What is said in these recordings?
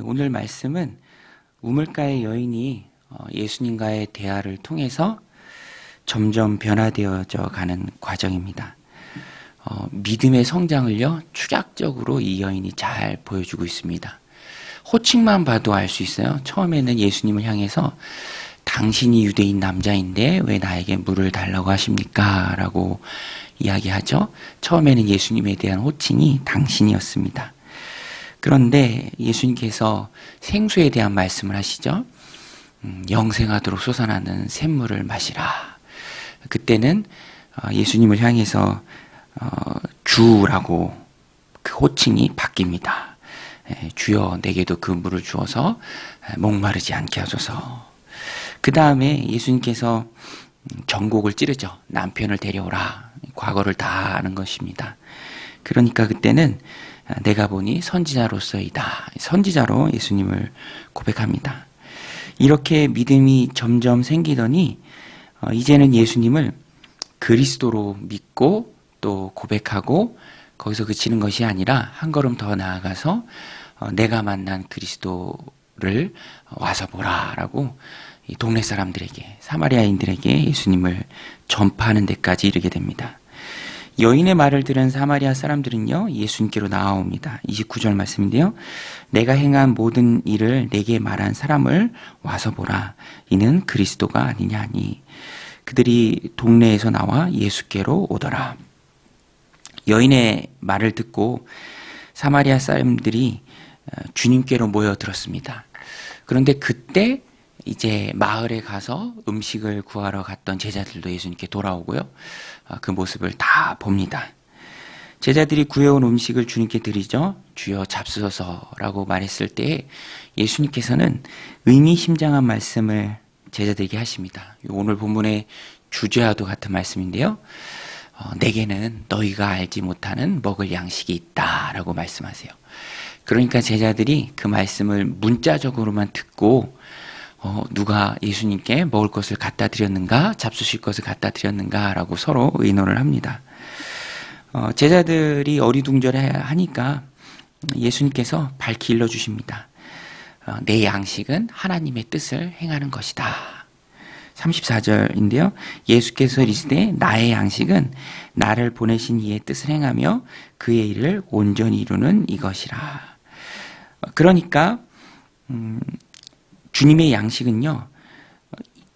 오늘 말씀은 우물가의 여인이 예수님과의 대화를 통해서 점점 변화되어져 가는 과정입니다. 믿음의 성장을요, 축약적으로 이 여인이 잘 보여주고 있습니다. 호칭만 봐도 알 수 있어요. 처음에는 예수님을 향해서 당신이 유대인 남자인데 왜 나에게 물을 달라고 하십니까? 라고 이야기하죠. 처음에는 예수님에 대한 호칭이 당신이었습니다. 그런데 예수님께서 생수에 대한 말씀을 하시죠. 영생하도록 솟아나는 샘물을 마시라. 그때는 예수님을 향해서 주라고 그 호칭이 바뀝니다. 주여 내게도 그 물을 주어서 목마르지 않게 하소서. 그 다음에 예수님께서 전곡을 찌르죠. 남편을 데려오라. 과거를 다 아는 것입니다. 그러니까 그때는 내가 보니 선지자로서이다. 선지자로 예수님을 고백합니다. 이렇게 믿음이 점점 생기더니 이제는 예수님을 그리스도로 믿고 또 고백하고 거기서 그치는 것이 아니라 한 걸음 더 나아가서 내가 만난 그리스도를 와서 보라라고 이 동네 사람들에게, 사마리아인들에게 예수님을 전파하는 데까지 이르게 됩니다. 여인의 말을 들은 사마리아 사람들은요, 예수님께로 나아옵니다. 29절 말씀인데요. 내가 행한 모든 일을 내게 말한 사람을 와서 보라. 이는 그리스도가 아니냐 하니 그들이 동네에서 나와 예수께로 오더라. 여인의 말을 듣고 사마리아 사람들이 주님께로 모여들었습니다. 그런데 그때 이제 마을에 가서 음식을 구하러 갔던 제자들도 예수님께 돌아오고요. 그 모습을 다 봅니다. 제자들이 구해온 음식을 주님께 드리죠. 주여 잡수소서라고 말했을 때 예수님께서는 의미심장한 말씀을 제자들에게 하십니다. 오늘 본문의 주제와도 같은 말씀인데요. 내게는 너희가 알지 못하는 먹을 양식이 있다라고 말씀하세요. 그러니까 제자들이 그 말씀을 문자적으로만 듣고 누가 예수님께 먹을 것을 갖다 드렸는가, 잡수실 것을 갖다 드렸는가 라고 서로 의논을 합니다. 제자들이 어리둥절해 하니까 예수님께서 밝히 일러주십니다. 내 양식은 하나님의 뜻을 행하는 것이다. 34절인데요. 예수께서 이르시되 나의 양식은 나를 보내신 이의 뜻을 행하며 그의 일을 온전히 이루는 이것이라. 그러니까 주님의 양식은요,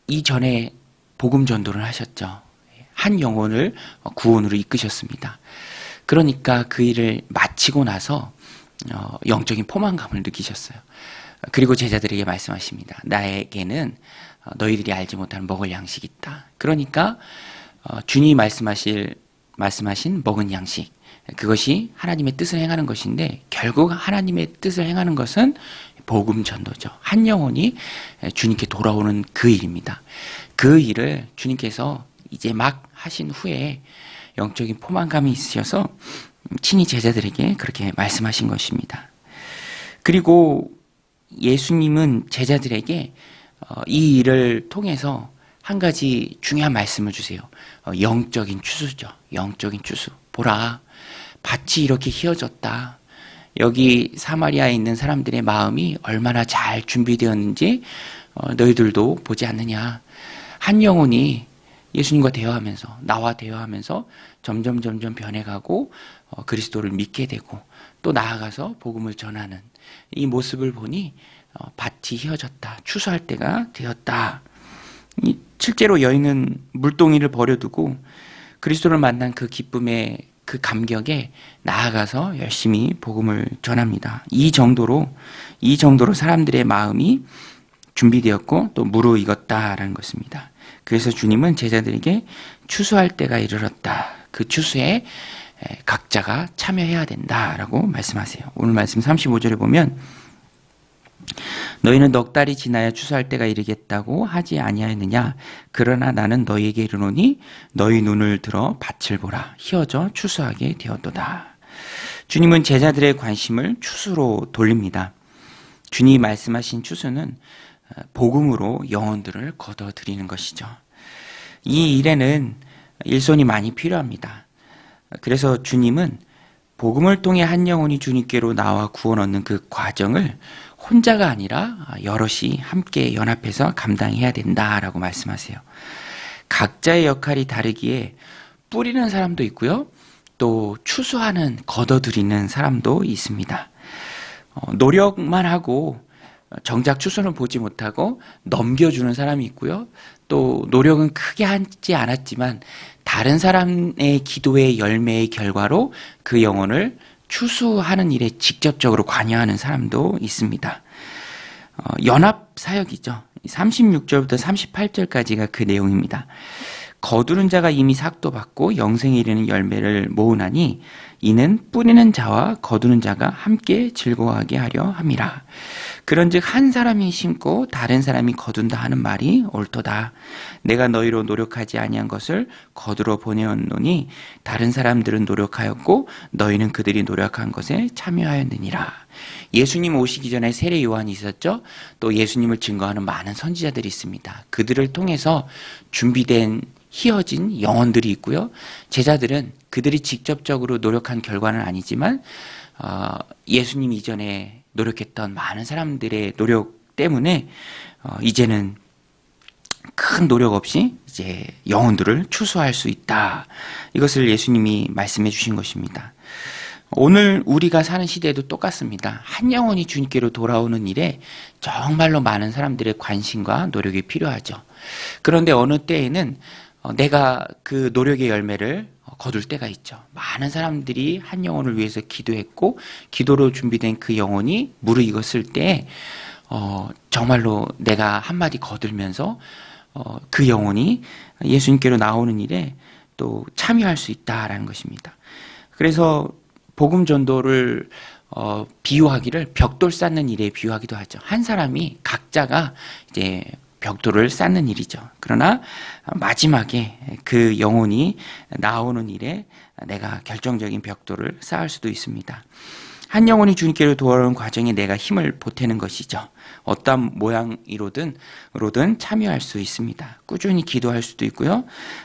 이전에 복음 전도를 하셨죠. 한 영혼을 구원으로 이끄셨습니다. 그러니까 그 일을 마치고 나서 영적인 포만감을 느끼셨어요. 그리고 제자들에게 말씀하십니다. 나에게는 너희들이 알지 못하는 먹을 양식이 있다. 그러니까 주님이 말씀하신 먹은 양식, 그것이 하나님의 뜻을 행하는 것인데 결국 하나님의 뜻을 행하는 것은 복음 전도죠. 한 영혼이 주님께 돌아오는 그 일입니다. 그 일을 주님께서 이제 막 하신 후에 영적인 포만감이 있으셔서 친히 제자들에게 그렇게 말씀하신 것입니다. 그리고 예수님은 제자들에게 이 일을 통해서 한 가지 중요한 말씀을 주세요. 영적인 추수죠. 영적인 추수. 보라, 밭이 이렇게 휘어졌다. 여기 사마리아에 있는 사람들의 마음이 얼마나 잘 준비되었는지 너희들도 보지 않느냐. 한 영혼이 예수님과 대화하면서, 나와 대화하면서 점점 변해가고 그리스도를 믿게 되고 또 나아가서 복음을 전하는 이 모습을 보니 밭이 휘어졌다. 추수할 때가 되었다. 실제로 여인은 물동이를 버려두고 그리스도를 만난 그 기쁨에, 그 감격에 나아가서 열심히 복음을 전합니다. 이 정도로 사람들의 마음이 준비되었고 또 무르익었다라는 것입니다. 그래서 주님은 제자들에게 추수할 때가 이르렀다. 그 추수에 각자가 참여해야 된다라고 말씀하세요. 오늘 말씀 35절에 보면 너희는 넉 달이 지나야 추수할 때가 이르겠다고 하지 아니하였느냐. 그러나 나는 너희에게 이르노니 너희 눈을 들어 밭을 보라. 휘어져 추수하게 되었도다. 주님은 제자들의 관심을 추수로 돌립니다. 주님이 말씀하신 추수는 복음으로 영혼들을 거둬들이는 것이죠. 이 일에는 일손이 많이 필요합니다. 그래서 주님은 복음을 통해 한 영혼이 주님께로 나와 구원 얻는 그 과정을 혼자가 아니라 여럿이 함께 연합해서 감당해야 된다라고 말씀하세요. 각자의 역할이 다르기에 뿌리는 사람도 있고요. 또 추수하는, 걷어들이는 사람도 있습니다. 노력만 하고 정작 추수는 보지 못하고 넘겨주는 사람이 있고요. 또 노력은 크게 하지 않았지만 다른 사람의 기도의 열매의 결과로 그 영혼을 추수하는 일에 직접적으로 관여하는 사람도 있습니다. 연합 사역이죠. 36절부터 38절까지가 그 내용입니다. 거두는 자가 이미 삭도 받고 영생에 이르는 열매를 모으나니 이는 뿌리는 자와 거두는 자가 함께 즐거워하게 하려 함이라. 그런즉 한 사람이 심고 다른 사람이 거둔다 하는 말이 옳도다. 내가 너희로 노력하지 아니한 것을 거두러 보내었노니 다른 사람들은 노력하였고 너희는 그들이 노력한 것에 참여하였느니라. 예수님 오시기 전에 세례 요한이 있었죠. 또 예수님을 증거하는 많은 선지자들이 있습니다. 그들을 통해서 준비된 희어진 영혼들이 있고요. 제자들은 그들이 직접적으로 노력한 결과는 아니지만 예수님 이전에 노력했던 많은 사람들의 노력 때문에 이제는 큰 노력 없이 이제 영혼들을 추수할 수 있다. 이것을 예수님이 말씀해 주신 것입니다. 오늘 우리가 사는 시대에도 똑같습니다. 한 영혼이 주님께로 돌아오는 일에 정말로 많은 사람들의 관심과 노력이 필요하죠. 그런데 어느 때에는 내가 그 노력의 열매를 거둘 때가 있죠. 많은 사람들이 한 영혼을 위해서 기도했고 기도로 준비된 그 영혼이 무르익었을 때 정말로 내가 한마디 거들면서 그 영혼이 예수님께로 나오는 일에 또 참여할 수 있다라는 것입니다. 그래서 복음 전도를 비유하기를 벽돌 쌓는 일에 비유하기도 하죠. 한 사람이 각자가 이제 벽돌을 쌓는 일이죠. 그러나 마지막에 그 영혼이 나오는 일에 내가 결정적인 벽돌을 쌓을 수도 있습니다. 한 영혼이 주님께로 돌아오는 과정에 내가 힘을 보태는 것이죠. 어떤 모양으로든 참여할 수 있습니다. 꾸준히 기도할 수도 있고요.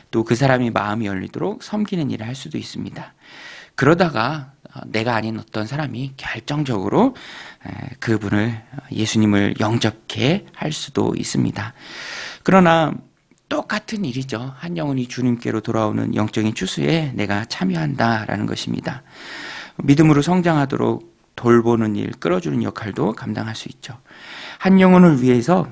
또 그 사람이 마음이 열리도록 섬기는 일을 할 수도 있습니다. 그러다가 내가 아닌 어떤 사람이 결정적으로 그분을 예수님을 영접케 할 수도 있습니다. 그러나 똑같은 일이죠. 한 영혼이 주님께로 돌아오는 영적인 추수에 내가 참여한다라는 것입니다. 믿음으로 성장하도록 돌보는 일, 끌어주는 역할도 감당할 수 있죠. 한 영혼을 위해서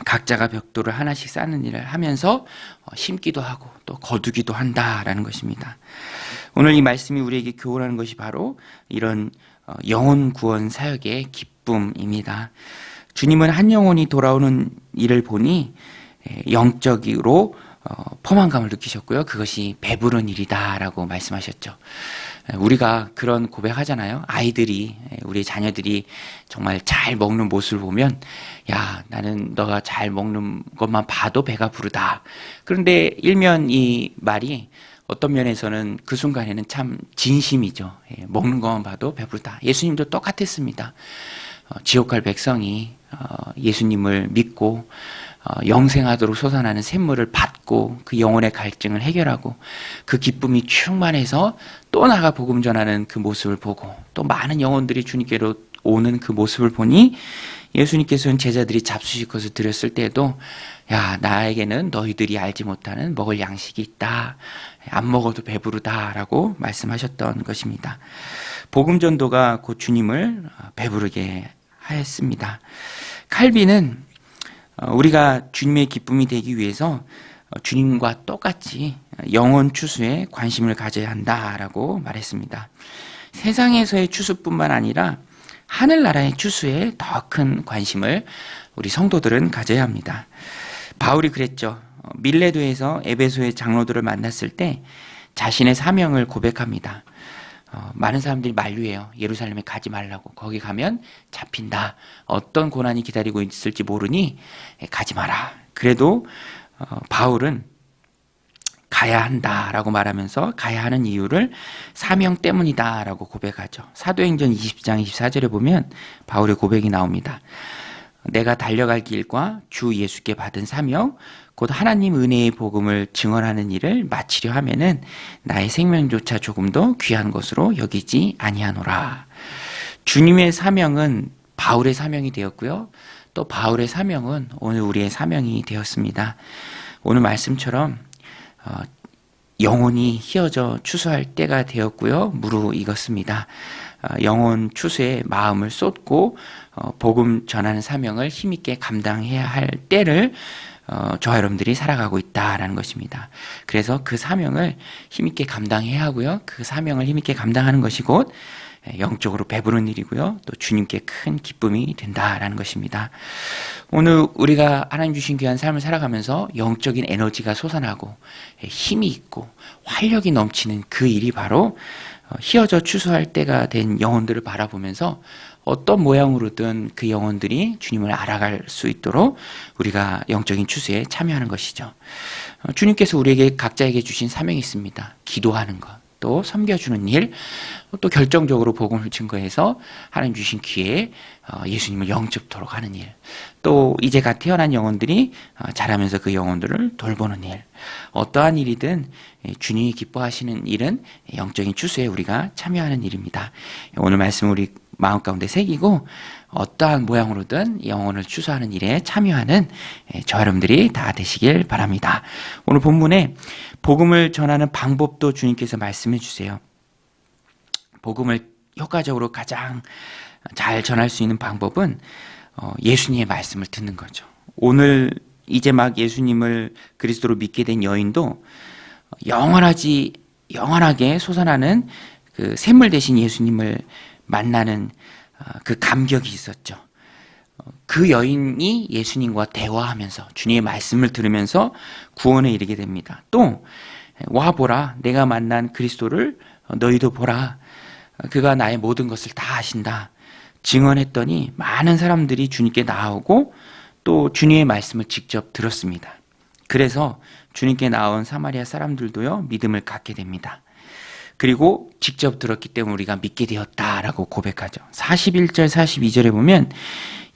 각자가 벽돌을 하나씩 쌓는 일을 하면서 심기도 하고 또 거두기도 한다라는 것입니다. 오늘 이 말씀이 우리에게 교훈하는 것이 바로 이런 영혼 구원 사역의 기쁨입니다. 주님은 한 영혼이 돌아오는 일을 보니 영적으로 포만감을 느끼셨고요. 그것이 배부른 일이다라고 말씀하셨죠. 우리가 그런 고백하잖아요. 아이들이, 우리 자녀들이 정말 잘 먹는 모습을 보면 야, 나는 너가 잘 먹는 것만 봐도 배가 부르다. 그런데 일면 이 말이 어떤 면에서는 그 순간에는 참 진심이죠. 먹는 것만 봐도 배부르다. 예수님도 똑같았습니다. 지옥 갈 백성이 예수님을 믿고 영생하도록 솟아나는 샘물을 받고 그 영혼의 갈증을 해결하고 그 기쁨이 충만해서 또 나가 복음 전하는 그 모습을 보고 또 많은 영혼들이 주님께로 오는 그 모습을 보니 예수님께서는 제자들이 잡수실 것을 드렸을 때에도 야, 나에게는 너희들이 알지 못하는 먹을 양식이 있다. 안 먹어도 배부르다라고 말씀하셨던 것입니다. 복음 전도가 곧 주님을 배부르게 하였습니다. 칼빈은 우리가 주님의 기쁨이 되기 위해서 주님과 똑같이 영혼 추수에 관심을 가져야 한다라고 말했습니다. 세상에서의 추수뿐만 아니라 하늘나라의 추수에 더 큰 관심을 우리 성도들은 가져야 합니다. 바울이 그랬죠. 밀레도에서 에베소의 장로들을 만났을 때 자신의 사명을 고백합니다. 많은 사람들이 만류해요. 예루살렘에 가지 말라고. 거기 가면 잡힌다. 어떤 고난이 기다리고 있을지 모르니 가지 마라. 그래도 바울은 가야 한다라고 말하면서 가야 하는 이유를 사명 때문이다라고 고백하죠. 사도행전 20장 24절에 보면 바울의 고백이 나옵니다. 내가 달려갈 길과 주 예수께 받은 사명, 곧 하나님 은혜의 복음을 증언하는 일을 마치려 하면은 나의 생명조차 조금도 귀한 것으로 여기지 아니하노라. 주님의 사명은 바울의 사명이 되었고요. 또 바울의 사명은 오늘 우리의 사명이 되었습니다. 오늘 말씀처럼 영혼이 휘어져 추수할 때가 되었고요. 무르익었습니다. 영혼 추수에 마음을 쏟고 복음 전하는 사명을 힘있게 감당해야 할 때를 저와 여러분들이 살아가고 있다라는 것입니다. 그래서 그 사명을 힘있게 감당해야 하고요. 그 사명을 힘있게 감당하는 것이 곧 영적으로 배부른 일이고요. 또 주님께 큰 기쁨이 된다라는 것입니다. 오늘 우리가 하나님 주신 귀한 삶을 살아가면서 영적인 에너지가 솟아나고 힘이 있고 활력이 넘치는 그 일이 바로 휘어져 추수할 때가 된 영혼들을 바라보면서 어떤 모양으로든 그 영혼들이 주님을 알아갈 수 있도록 우리가 영적인 추수에 참여하는 것이죠. 주님께서 우리에게 각자에게 주신 사명이 있습니다. 기도하는 것, 또 섬겨주는 일, 또 결정적으로 복음을 증거해서 하나님 주신 기회에 예수님을 영접토록 하는 일, 또 이제 갓 태어난 영혼들이 자라면서 그 영혼들을 돌보는 일, 어떠한 일이든 주님이 기뻐하시는 일은 영적인 추수에 우리가 참여하는 일입니다. 오늘 말씀 우리 마음 가운데 새기고 어떠한 모양으로든 영혼을 추수하는 일에 참여하는 저와 여러분들이 다 되시길 바랍니다. 오늘 본문에 복음을 전하는 방법도 주님께서 말씀해 주세요. 복음을 효과적으로 가장 잘 전할 수 있는 방법은 예수님의 말씀을 듣는 거죠. 오늘 이제 막 예수님을 그리스도로 믿게 된 여인도 영원하게 솟아나는 그 샘물 대신 예수님을 만나는 그 감격이 있었죠. 그 여인이 예수님과 대화하면서 주님의 말씀을 들으면서 구원에 이르게 됩니다. 또 와 보라, 내가 만난 그리스도를 너희도 보라, 그가 나의 모든 것을 다 아신다 증언했더니 많은 사람들이 주님께 나오고 또 주님의 말씀을 직접 들었습니다. 그래서 주님께 나온 사마리아 사람들도요 믿음을 갖게 됩니다. 그리고 직접 들었기 때문에 우리가 믿게 되었다라고 고백하죠. 41절 42절에 보면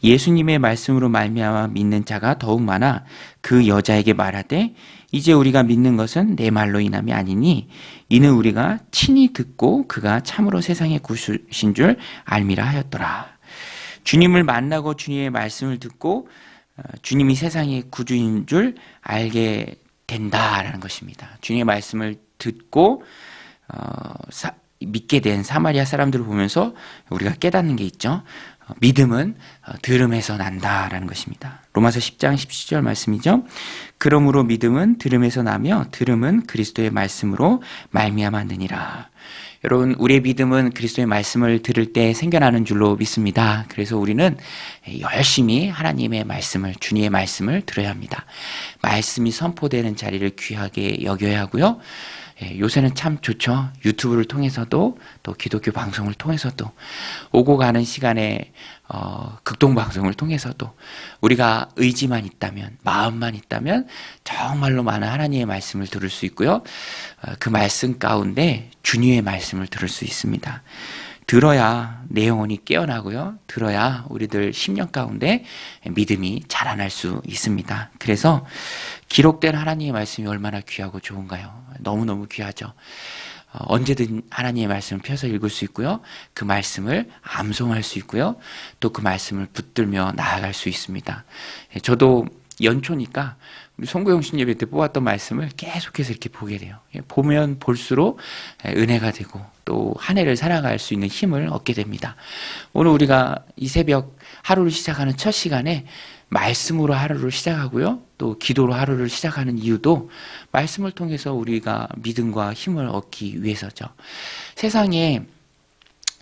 예수님의 말씀으로 말미암아 믿는 자가 더욱 많아 그 여자에게 말하되 이제 우리가 믿는 것은 내 말로 인함이 아니니 이는 우리가 친히 듣고 그가 참으로 세상의 구주신 줄 알미라 하였더라. 주님을 만나고 주님의 말씀을 듣고 주님이 세상의 구주인 줄 알게 된다라는 것입니다. 주님의 말씀을 듣고 믿게 된 사마리아 사람들을 보면서 우리가 깨닫는 게 있죠. 믿음은 들음에서 난다라는 것입니다. 로마서 10장 17절 말씀이죠. 그러므로 믿음은 들음에서 나며 들음은 그리스도의 말씀으로 말미암았느니라. 여러분, 우리의 믿음은 그리스도의 말씀을 들을 때 생겨나는 줄로 믿습니다. 그래서 우리는 열심히 하나님의 말씀을, 주님의 말씀을 들어야 합니다. 말씀이 선포되는 자리를 귀하게 여겨야 하고요. 요새는 참 좋죠. 유튜브를 통해서도 또 기독교 방송을 통해서도 오고 가는 시간에 극동방송을 통해서도 우리가 의지만 있다면, 마음만 있다면 정말로 많은 하나님의 말씀을 들을 수 있고요. 그 말씀 가운데 주님의 말씀을 들을 수 있습니다. 들어야 내 영혼이 깨어나고요. 들어야 우리들 심령 가운데 믿음이 자라날 수 있습니다. 그래서 기록된 하나님의 말씀이 얼마나 귀하고 좋은가요? 너무너무 귀하죠. 언제든 하나님의 말씀을 펴서 읽을 수 있고요. 그 말씀을 암송할 수 있고요. 또 그 말씀을 붙들며 나아갈 수 있습니다. 저도 연초니까 우리 송구영신 예배 때 뽑았던 말씀을 계속해서 이렇게 보게 돼요. 보면 볼수록 은혜가 되고 또 한 해를 살아갈 수 있는 힘을 얻게 됩니다. 오늘 우리가 이 새벽 하루를 시작하는 첫 시간에 말씀으로 하루를 시작하고요. 또 기도로 하루를 시작하는 이유도 말씀을 통해서 우리가 믿음과 힘을 얻기 위해서죠. 세상에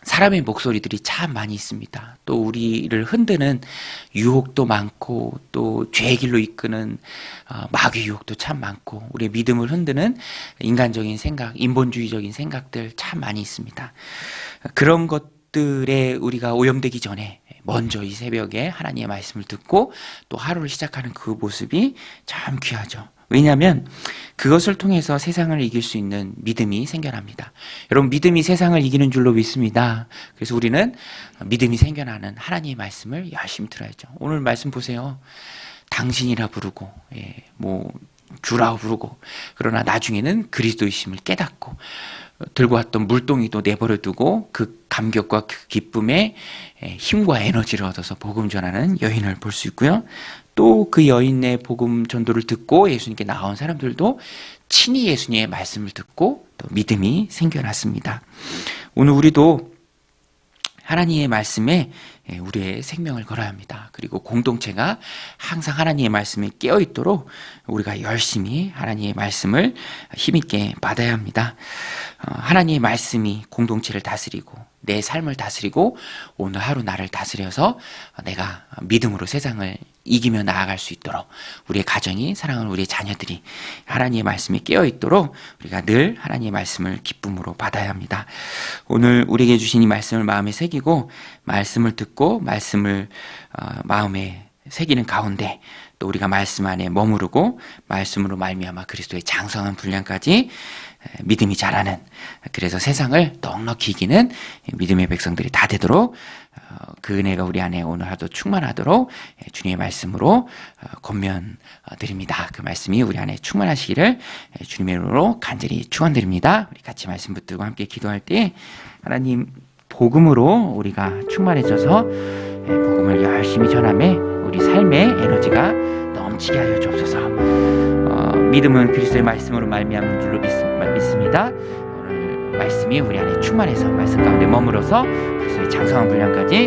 사람의 목소리들이 참 많이 있습니다. 또 우리를 흔드는 유혹도 많고 또 죄의 길로 이끄는 마귀 유혹도 참 많고 우리의 믿음을 흔드는 인간적인 생각, 인본주의적인 생각들 참 많이 있습니다. 그런 것들에 우리가 오염되기 전에 먼저 이 새벽에 하나님의 말씀을 듣고 또 하루를 시작하는 그 모습이 참 귀하죠. 왜냐하면 그것을 통해서 세상을 이길 수 있는 믿음이 생겨납니다. 여러분, 믿음이 세상을 이기는 줄로 믿습니다. 그래서 우리는 믿음이 생겨나는 하나님의 말씀을 열심히 들어야죠. 오늘 말씀 보세요. 당신이라 부르고, 주라 부르고, 그러나 나중에는 그리스도이심을 깨닫고, 들고 왔던 물동이도 내버려 두고 그 감격과 그 기쁨에 힘과 에너지를 얻어서 복음 전하는 여인을 볼 수 있고요. 또 그 여인의 복음 전도를 듣고 예수님께 나온 사람들도 친히 예수님의 말씀을 듣고 또 믿음이 생겨났습니다. 오늘 우리도 하나님의 말씀에 우리의 생명을 걸어야 합니다. 그리고 공동체가 항상 하나님의 말씀에 깨어있도록 우리가 열심히 하나님의 말씀을 힘있게 받아야 합니다. 하나님의 말씀이 공동체를 다스리고 내 삶을 다스리고 오늘 하루 나를 다스려서 내가 믿음으로 세상을 이기며 나아갈 수 있도록 우리의 가정이, 사랑하는 우리의 자녀들이 하나님의 말씀에 깨어있도록 우리가 늘 하나님의 말씀을 기쁨으로 받아야 합니다. 오늘 우리에게 주신 이 말씀을 마음에 새기고 말씀을 듣고 말씀을 마음에 새기는 가운데 또 우리가 말씀 안에 머무르고 말씀으로 말미암아 그리스도의 장성한 분량까지 믿음이 자라는, 그래서 세상을 넉넉히 이기는 믿음의 백성들이 다 되도록 그 은혜가 우리 안에 오늘 하루 충만하도록 주님의 말씀으로 권면드립니다. 그 말씀이 우리 안에 충만하시기를 주님의 이름으로 간절히 축원드립니다. 우리 같이 말씀 붙들고 함께 기도할 때 하나님 복음으로 우리가 충만해져서 복음을 열심히 전하며 우리 삶의 에너지가 넘치게 하여 주옵소서. 믿음은 그리스도의 말씀으로 말미암은 줄로 믿습니다. 오늘 말씀이 우리 안에 충만해서 말씀 가운데 머물러서 그리스도의 장성한 분량까지